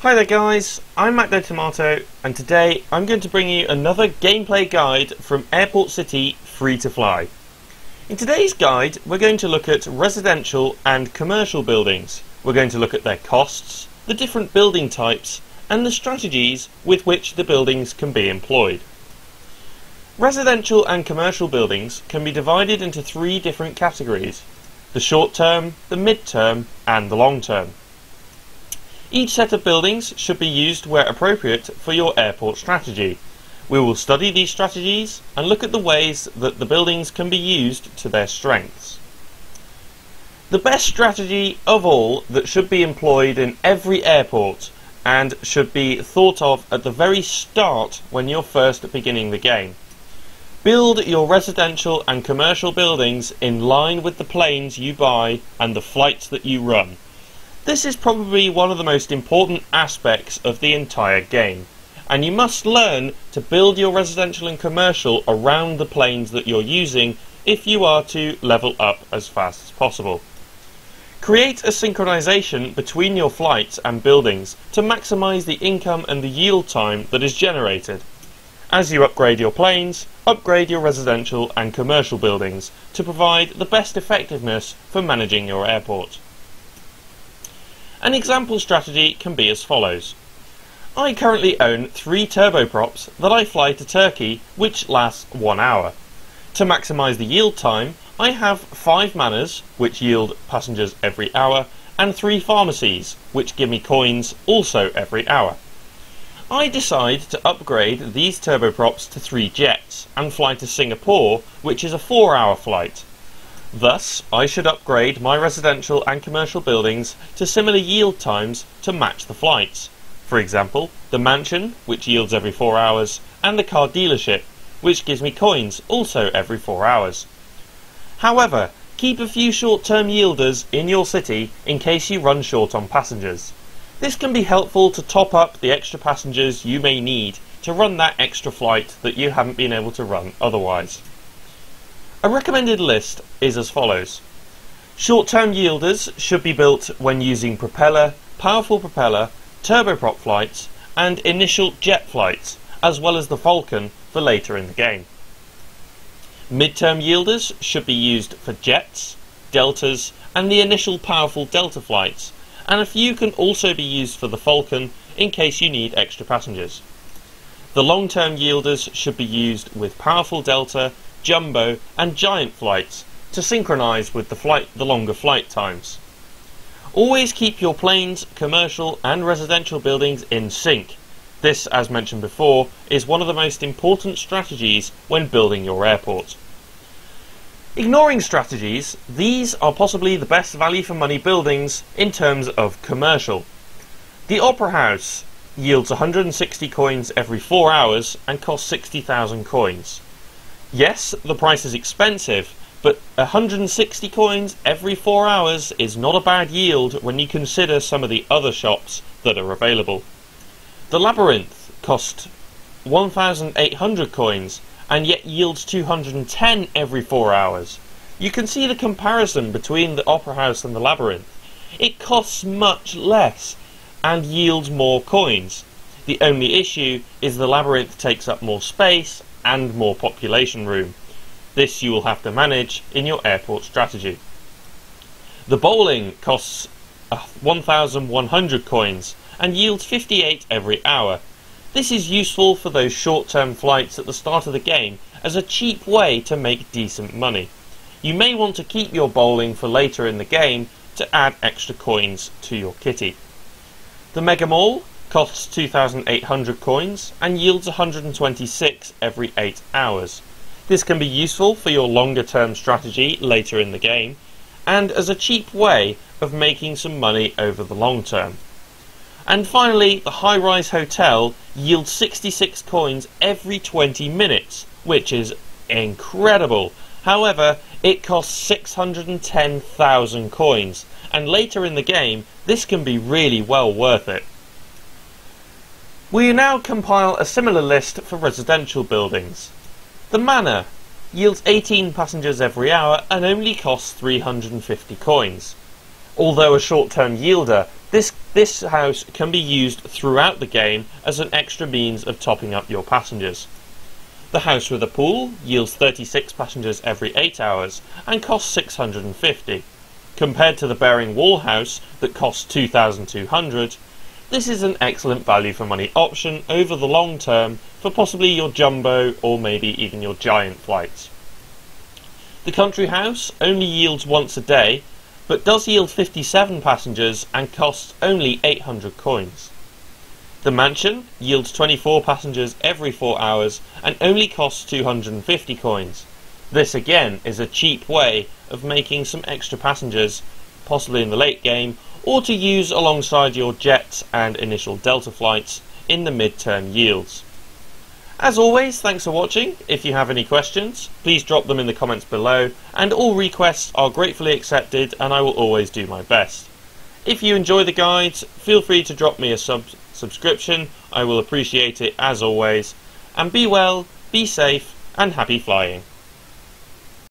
Hi there guys, I'm Tomato, and today I'm going to bring you another gameplay guide from Airport City Free to Fly. In today's guide we're going to look at residential and commercial buildings. We're going to look at their costs, the different building types and the strategies with which the buildings can be employed. Residential and commercial buildings can be divided into three different categories: the short term, the mid term and the long term. Each set of buildings should be used where appropriate for your airport strategy. We will study these strategies and look at the ways that the buildings can be used to their strengths. The best strategy of all that should be employed in every airport and should be thought of at the very start when you're first beginning the game. Build your residential and commercial buildings in line with the planes you buy and the flights that you run. This is probably one of the most important aspects of the entire game, and you must learn to build your residential and commercial around the planes that you're using if you are to level up as fast as possible. Create a synchronization between your flights and buildings to maximize the income and the yield time that is generated. As you upgrade your planes, upgrade your residential and commercial buildings to provide the best effectiveness for managing your airport. An example strategy can be as follows. I currently own 3 turboprops that I fly to Turkey, which last 1 hour. To maximise the yield time, I have 5 manors, which yield passengers every hour, and 3 pharmacies, which give me coins also every hour. I decide to upgrade these turboprops to 3 jets and fly to Singapore, which is a 4-hour flight. Thus, I should upgrade my residential and commercial buildings to similar yield times to match the flights. For example, the mansion, which yields every 4 hours, and the car dealership, which gives me coins also every 4 hours. However, keep a few short-term yielders in your city in case you run short on passengers. This can be helpful to top up the extra passengers you may need to run that extra flight that you haven't been able to run otherwise. A recommended list is as follows. Short-term yielders should be built when using propeller, powerful propeller, turboprop flights and initial jet flights, as well as the Falcon for later in the game. Mid-term yielders should be used for jets, deltas and the initial powerful delta flights, and a few can also be used for the Falcon in case you need extra passengers. The long-term yielders should be used with powerful delta, jumbo and giant flights to synchronise with the longer flight times. Always keep your planes, commercial and residential buildings in sync. This, as mentioned before, is one of the most important strategies when building your airport. Ignoring strategies, these are possibly the best value for money buildings in terms of commercial. The Opera House yields 160 coins every 4 hours and costs 60,000 coins. Yes, the price is expensive, but 160 coins every 4 hours is not a bad yield when you consider some of the other shops that are available. The Labyrinth costs 1,800 coins and yet yields 210 every 4 hours. You can see the comparison between the Opera House and the Labyrinth. It costs much less and yields more coins. The only issue is the Labyrinth takes up more space and more population room. This you will have to manage in your airport strategy. The Bowling costs 1,100 coins and yields 58 every hour. This is useful for those short-term flights at the start of the game as a cheap way to make decent money. You may want to keep your bowling for later in the game to add extra coins to your kitty. The Mega Mall costs 2,800 coins and yields 126 every 8 hours. This can be useful for your longer term strategy later in the game and as a cheap way of making some money over the long term. And finally, the High Rise Hotel yields 66 coins every 20 minutes, which is incredible. However, it costs 610,000 coins, and later in the game, this can be really well worth it. We now compile a similar list for residential buildings. The Manor yields 18 passengers every hour and only costs 350 coins. Although a short-term yielder, this This house can be used throughout the game as an extra means of topping up your passengers. The house with a pool yields 36 passengers every 8 hours and costs 650. Compared to the bearing wall house that costs 2,200, this is an excellent value for money option over the long term for possibly your jumbo or maybe even your giant flights. The country house only yields once a day, but does yield 57 passengers and costs only 800 coins. The mansion yields 24 passengers every 4 hours and only costs 250 coins. This again is a cheap way of making some extra passengers, possibly in the late game, or to use alongside your jets and initial Delta flights in the mid-term yields. As always, thanks for watching. If you have any questions, please drop them in the comments below, and all requests are gratefully accepted and I will always do my best. If you enjoy the guides, feel free to drop me a subscription, I will appreciate it as always, and be well, be safe, and happy flying.